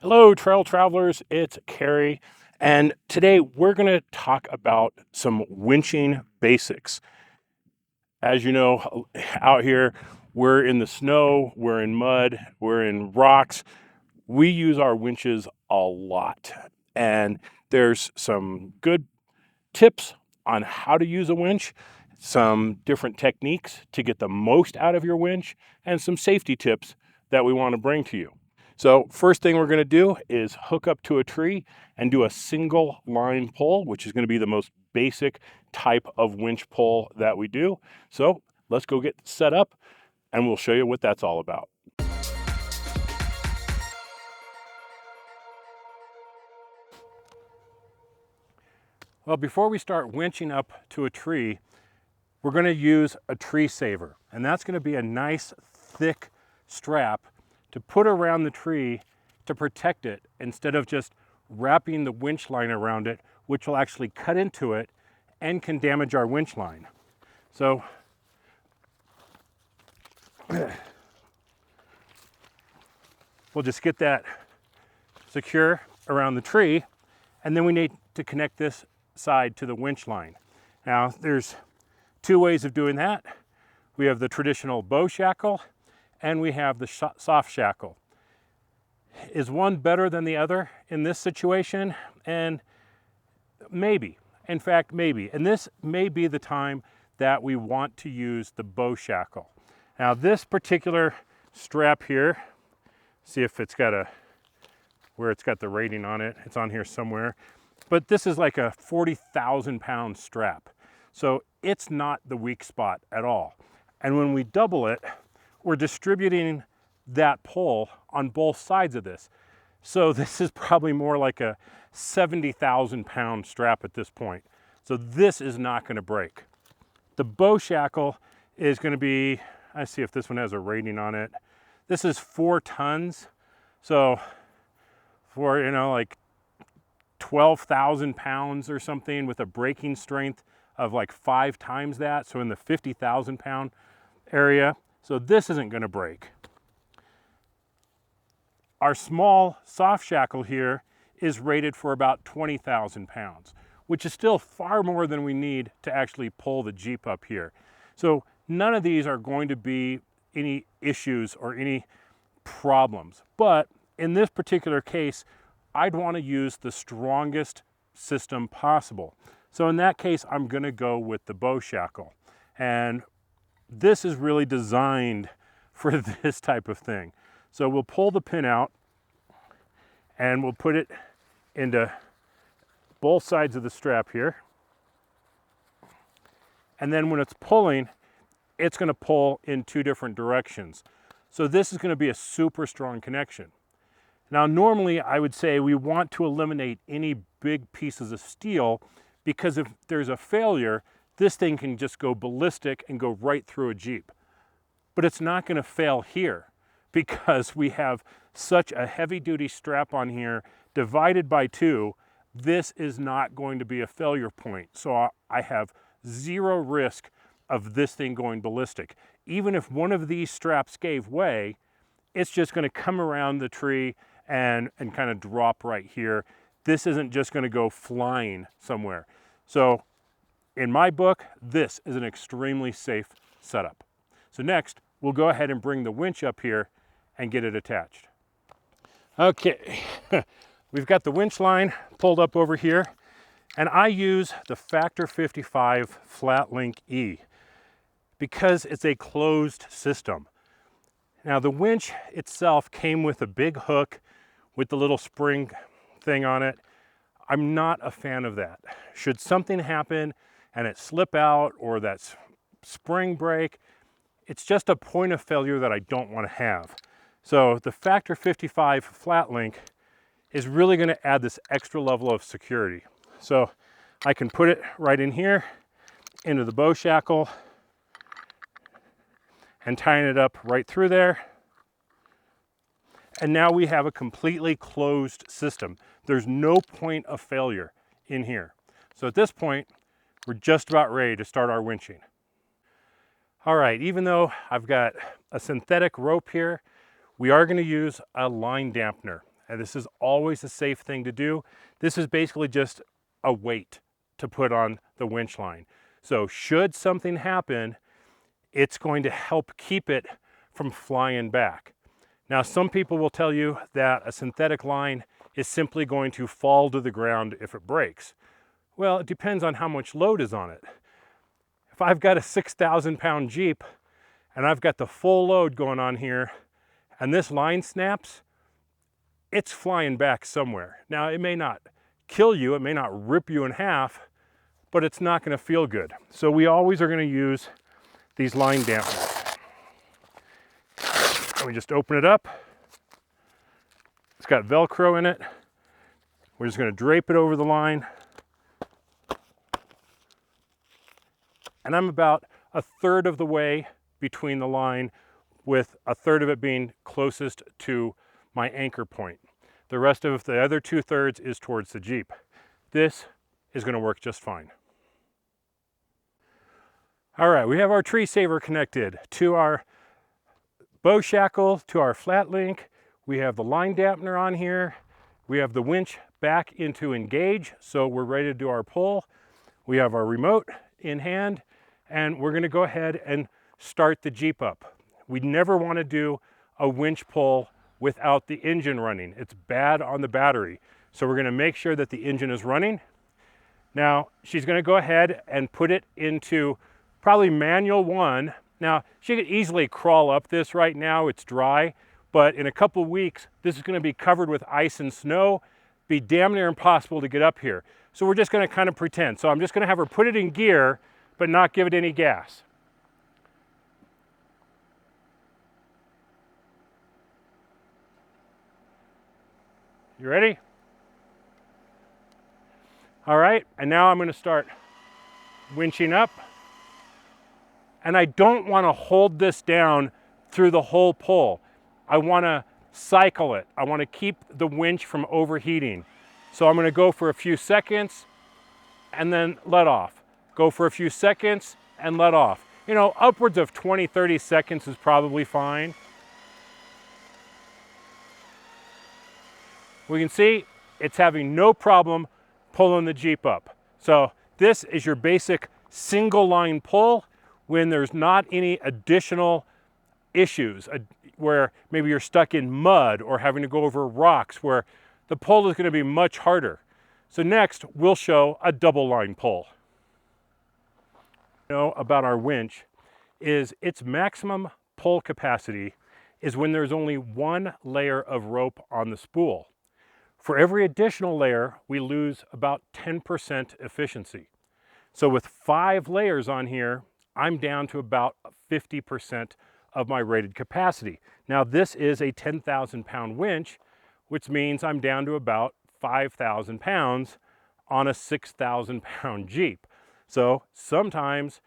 Hello, trail travelers. It's Carrie, and today we're going to talk about some winching basics. As you know, out here we're in the snow, we're in mud, we're in rocks. We use our winches a lot, and there's some good tips on how to use a winch, some different techniques to get the most out of your winch, and some safety tips that we want to bring to you. So first thing we're going to do is hook up to a tree and do a single line pull, which is going to be the most basic type of winch pull that we do. So let's go get set up and we'll show you what that's all about. Well, before we start winching up to a tree, we're going to use a tree saver, and that's going to be a nice thick strap to put around the tree to protect it instead of just wrapping the winch line around it, which will actually cut into it and can damage our winch line. So we'll just get that secure around the tree, and then we need to connect this side to the winch line. Now there's two ways of doing that. We have the traditional bow shackle and we have the soft shackle. Is one better than the other in this situation? And maybe, in fact, maybe. And this may be the time that we want to use the bow shackle. Now this particular strap here, see if it's got where it's got the rating on it. It's on here somewhere. But this is like a 40,000 pound strap. So it's not the weak spot at all. And when we double it, we're distributing that pull on both sides of this. So this is probably more like a 70,000 pound strap at this point. So this is not going to break. The bow shackle is going to be, I see if this one has a rating on it. This is 4 tons. So for, like 12,000 pounds or something with a breaking strength of like 5 times that. So in the 50,000 pound area. So this isn't going to break. Our small soft shackle here is rated for about 20,000 pounds, which is still far more than we need to actually pull the Jeep up here. So none of these are going to be any issues or any problems. But in this particular case, I'd want to use the strongest system possible. So in that case, I'm going to go with the bow shackle. And this is really designed for this type of thing. So we'll pull the pin out and we'll put it into both sides of the strap here. And then when it's pulling, it's going to pull in 2 different directions. So this is going to be a super strong connection. Now normally I would say we want to eliminate any big pieces of steel, because if there's a failure, this thing can just go ballistic and go right through a Jeep. But it's not going to fail here because we have such a heavy duty strap on here divided by 2. This is not going to be a failure point. So I have 0 risk of this thing going ballistic. Even if one of these straps gave way, it's just going to come around the tree and kind of drop right here. This isn't just going to go flying somewhere. So in my book, this is an extremely safe setup. So next, we'll go ahead and bring the winch up here and get it attached. Okay, we've got the winch line pulled up over here, and I use the Factor 55 Flat Link E because it's a closed system. Now the winch itself came with a big hook with the little spring thing on it. I'm not a fan of that. Should something happen and it slip out or that spring break, it's just a point of failure that I don't want to have. So the Factor 55 Flat Link is really going to add this extra level of security. So I can put it right in here into the bow shackle and tying it up right through there. And now we have a completely closed system. There's no point of failure in here. So at this point, we're just about ready to start our winching. All right, even though I've got a synthetic rope here, we are going to use a line dampener. and this is always a safe thing to do. This is basically just a weight to put on the winch line. So should something happen, it's going to help keep it from flying back. Now, some people will tell you that a synthetic line is simply going to fall to the ground if it breaks. Well, it depends on how much load is on it. If I've got a 6,000 pound Jeep and I've got the full load going on here and this line snaps, it's flying back somewhere. Now, it may not kill you, it may not rip you in half, but it's not going to feel good. So we always are going to use these line dampeners. And we just open it up. It's got Velcro in it. We're just going to drape it over the line. And I'm about a third of the way between the line, with a third of it being closest to my anchor point. The rest of the other 2/3 is towards the Jeep. This is going to work just fine. All right, we have our tree saver connected to our bow shackle, to our flat link. We have the line dampener on here. We have the winch back into engage, so we're ready to do our pull. We have our remote in hand, and we're going to go ahead and start the Jeep up. We never want to do a winch pull without the engine running. It's bad on the battery. So we're going to make sure that the engine is running. Now, she's going to go ahead and put it into probably manual 1. Now, she could easily crawl up this right now. It's dry, but in a couple weeks, this is going to be covered with ice and snow. Be damn near impossible to get up here. So we're just going to kind of pretend. So I'm just going to have her put it in gear, but not give it any gas. You ready? All right, and now I'm going to start winching up. And I don't want to hold this down through the whole pull. I want to cycle it. I want to keep the winch from overheating. So I'm going to go for a few seconds and then let off. Go for a few seconds and let off. You know, upwards of 20, 30 seconds is probably fine. We can see it's having no problem pulling the Jeep up. So this is your basic single line pull when there's not any additional issues where maybe you're stuck in mud or having to go over rocks where the pull is going to be much harder. So next we'll show a double line pull. What you know about our winch is its maximum pull capacity is when there's only one layer of rope on the spool. For every additional layer, we lose about 10% efficiency. So with 5 layers on here, I'm down to about 50% of my rated capacity. Now this is a 10,000 pound winch, which means I'm down to about 5,000 pounds on a 6,000 pound Jeep. So sometimes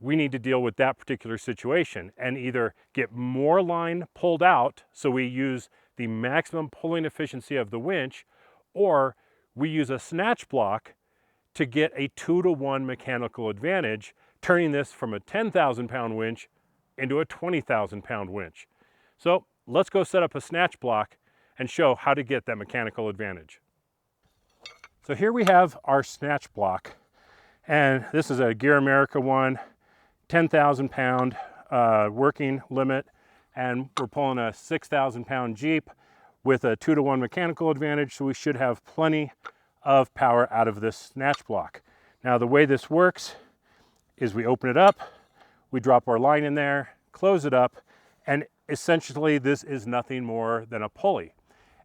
we need to deal with that particular situation and either get more line pulled out, so we use the maximum pulling efficiency of the winch, or we use a snatch block to get a 2-to-1 mechanical advantage, turning this from a 10,000 pound winch into a 20,000 pound winch. So let's go set up a snatch block and show how to get that mechanical advantage. So here we have our snatch block, and this is a Gear America one, 10,000 pound working limit, and we're pulling a 6,000 pound Jeep with a 2-to-1 mechanical advantage, so we should have plenty of power out of this snatch block. Now the way this works is we open it up, we drop our line in there, close it up, and essentially this is nothing more than a pulley.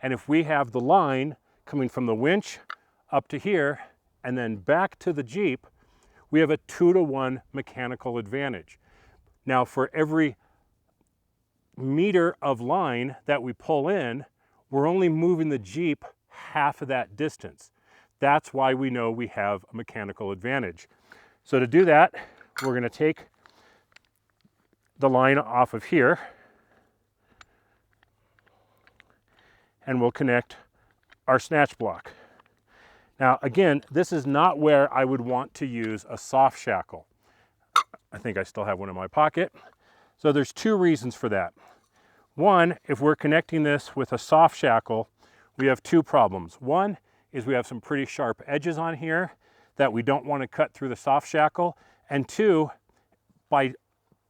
And if we have the line coming from the winch up to here and then back to the Jeep, we have a 2-to-1 mechanical advantage. Now for every meter of line that we pull in, we're only moving the Jeep half of that distance. That's why we know we have a mechanical advantage. So to do that, we're going to take the line off of here and we'll connect our snatch block. Now again, this is not where I would want to use a soft shackle. I think I still have one in my pocket. So there's 2 reasons for that. One, if we're connecting this with a soft shackle, we have two problems. One is we have some pretty sharp edges on here that we don't want to cut through the soft shackle. And two, by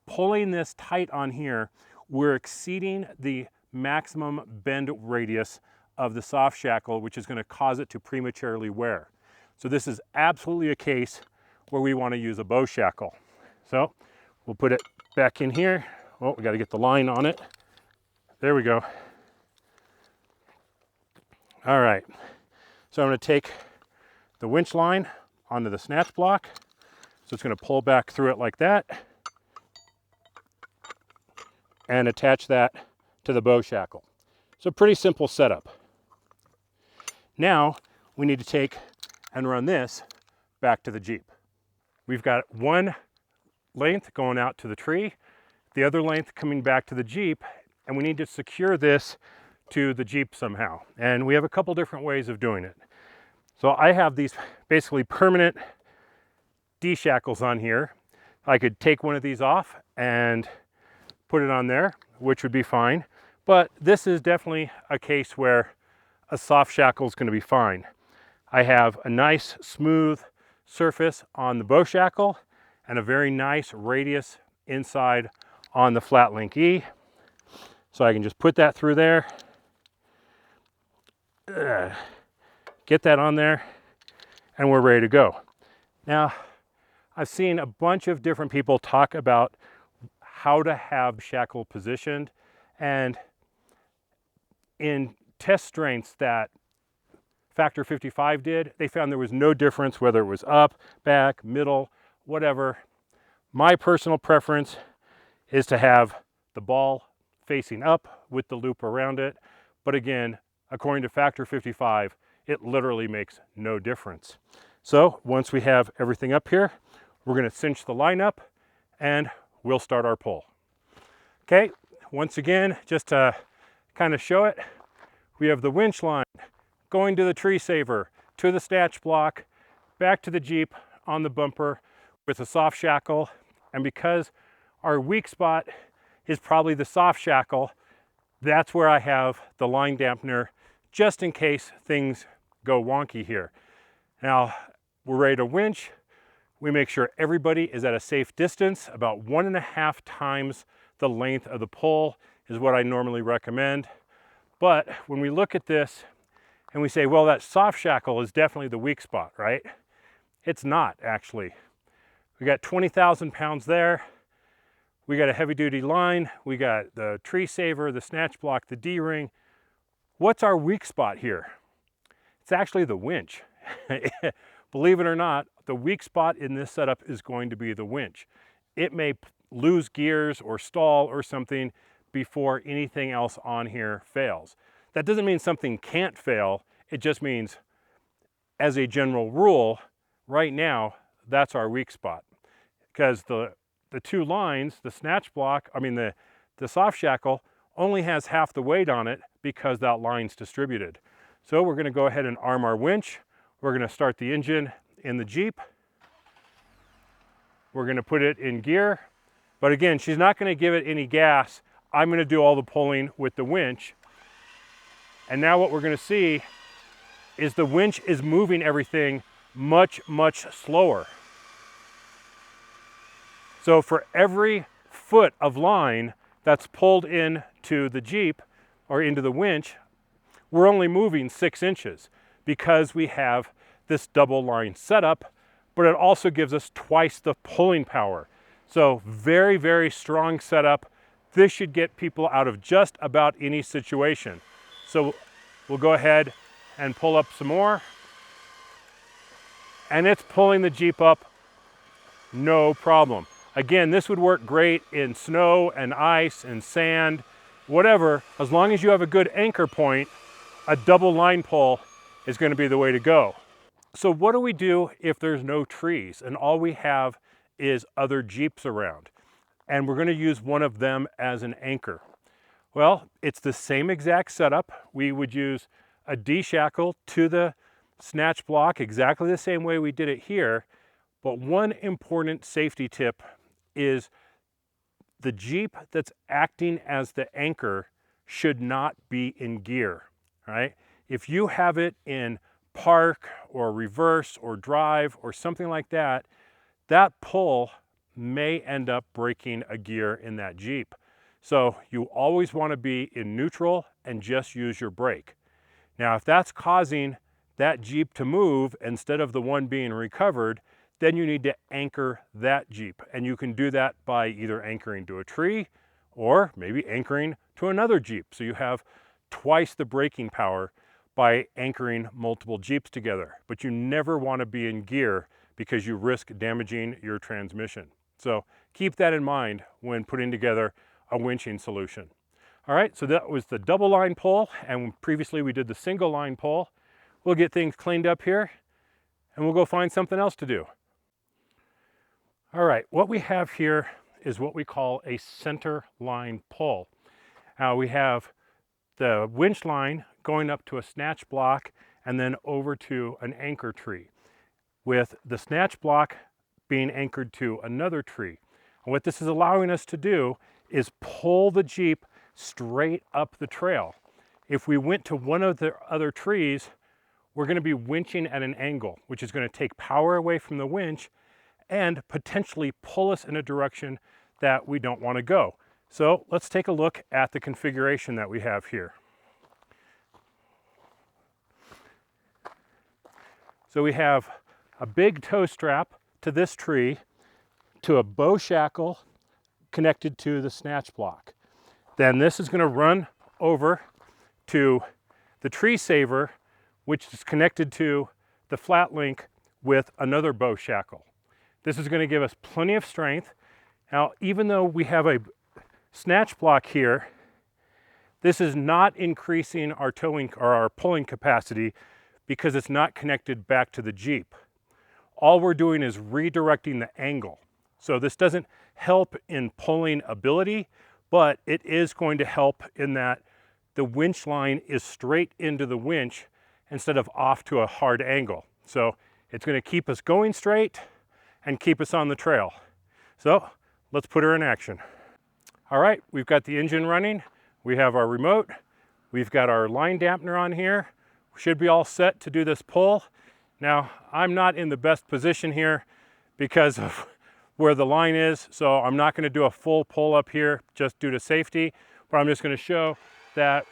pulling this tight on here, we're exceeding the maximum bend radius of the soft shackle, which is going to cause it to prematurely wear. So this is absolutely a case where we want to use a bow shackle. So we'll put it back in here. Oh, we got to get the line on it. There we go. All right. So I'm going to take the winch line onto the snatch block. So it's going to pull back through it like that and attach that to the bow shackle. So pretty simple setup. Now we need to take and run this back to the Jeep. We've got one length going out to the tree, the other length coming back to the Jeep, and we need to secure this to the Jeep somehow. And we have a couple different ways of doing it. So I have these basically permanent D-shackles on here. I could take one of these off and put it on there, which would be fine. But this is definitely a case where a soft shackle is going to be fine. I have a nice smooth surface on the bow shackle and a very nice radius inside on the flat link E. So I can just put that through there, get that on there, and we're ready to go. Now, I've seen a bunch of different people talk about how to have shackle positioned, and in test strengths that Factor 55 did, they found there was no difference whether it was up, back, middle, whatever. My personal preference is to have the ball facing up with the loop around it. But again, according to Factor 55, it literally makes no difference. So once we have everything up here, we're going to cinch the line up and we'll start our pull. Okay, once again, just to kind of show it, we have the winch line going to the tree saver, to the snatch block, back to the Jeep on the bumper with a soft shackle. And because our weak spot is probably the soft shackle, that's where I have the line dampener just in case things go wonky here. Now we're ready to winch. We make sure everybody is at a safe distance. About 1.5 times the length of the pull is what I normally recommend. But when we look at this and we say, well, that soft shackle is definitely the weak spot, right? It's not, actually. We got 20,000 pounds there. We got a heavy duty line. We got the tree saver, the snatch block, the D-ring. What's our weak spot here? It's actually the winch. Believe it or not, the weak spot in this setup is going to be the winch. It may lose gears or stall or something before anything else on here fails. That doesn't mean something can't fail. It just means, as a general rule, right now, that's our weak spot. Because the two lines, the snatch block, the soft shackle only has half the weight on it because that line's distributed. So we're going to go ahead and arm our winch. We're going to start the engine in the Jeep. We're going to put it in gear. But again, she's not going to give it any gas. I'm going to do all the pulling with the winch. And now what we're going to see is the winch is moving everything much, much slower. So for every foot of line that's pulled into the Jeep or into the winch, we're only moving 6 inches because we have this double line setup, but it also gives us twice the pulling power. So very, very strong setup. This should get people out of just about any situation. So we'll go ahead and pull up some more. And it's pulling the Jeep up, no problem. Again, this would work great in snow and ice and sand, whatever. As long as you have a good anchor point, a double line pull is going to be the way to go. So what do we do if there's no trees and all we have is other Jeeps around? And we're going to use one of them as an anchor. Well, it's the same exact setup. We would use a D-shackle to the snatch block exactly the same way we did it here. But one important safety tip is the Jeep that's acting as the anchor should not be in gear, right? If you have it in park or reverse or drive or something like that, that pull may end up breaking a gear in that Jeep. So you always want to be in neutral and just use your brake. Now, if that's causing that Jeep to move instead of the one being recovered, then you need to anchor that Jeep. And you can do that by either anchoring to a tree or maybe anchoring to another Jeep. So you have twice the braking power by anchoring multiple Jeeps together. But you never want to be in gear because you risk damaging your transmission. So keep that in mind when putting together a winching solution. All right, so that was the double line pull, and previously we did the single line pull. We'll get things cleaned up here and we'll go find something else to do. All right, what we have here is what we call a center line pull. Now we have the winch line going up to a snatch block and then over to an anchor tree, with the snatch block being anchored to another tree. And what this is allowing us to do is pull the Jeep straight up the trail. If we went to one of the other trees, we're going to be winching at an angle, which is going to take power away from the winch and potentially pull us in a direction that we don't want to go. So let's take a look at the configuration that we have here. So we have a big tow strap to this tree, to a bow shackle connected to the snatch block. Then this is going to run over to the tree saver, which is connected to the flat link with another bow shackle. This is going to give us plenty of strength. Now, even though we have a snatch block here, this is not increasing our towing or our pulling capacity because it's not connected back to the Jeep. All we're doing is redirecting the angle. So this doesn't help in pulling ability, but it is going to help in that the winch line is straight into the winch instead of off to a hard angle. So it's going to keep us going straight and keep us on the trail. So let's put her in action. All right, we've got the engine running. We have our remote. We've got our line dampener on here. We should be all set to do this pull. Now, I'm not in the best position here because of where the line is, so I'm not going to do a full pull up here just due to safety, but I'm just going to show that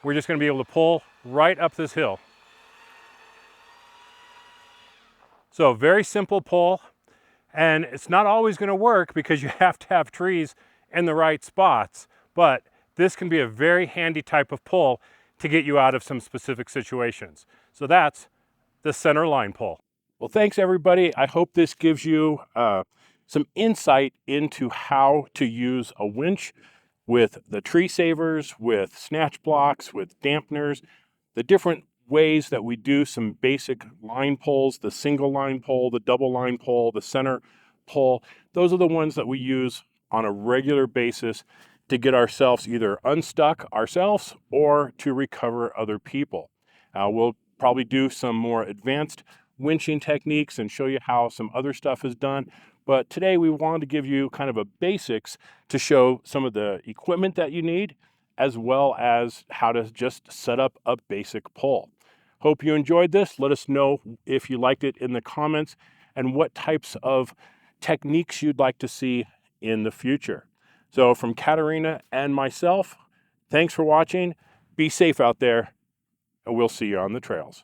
we're just going to be able to pull right up this hill. So very simple pull, and it's not always going to work because you have to have trees in the right spots, but this can be a very handy type of pull to get you out of some specific situations. So that's the center line pull. Well, thanks everybody. I hope this gives you some insight into how to use a winch with the tree savers, with snatch blocks, with dampeners, the different ways that we do some basic line pulls, the single line pull, the double line pull, the center pull. Those are the ones that we use on a regular basis to get ourselves either unstuck ourselves or to recover other people. We'll probably do some more advanced winching techniques and show you how some other stuff is done. But today we wanted to give you kind of a basics to show some of the equipment that you need, as well as how to just set up a basic pull. Hope you enjoyed this. Let us know if you liked it in the comments and what types of techniques you'd like to see in the future. So from Katarina and myself, thanks for watching. Be safe out there, and we'll see you on the trails.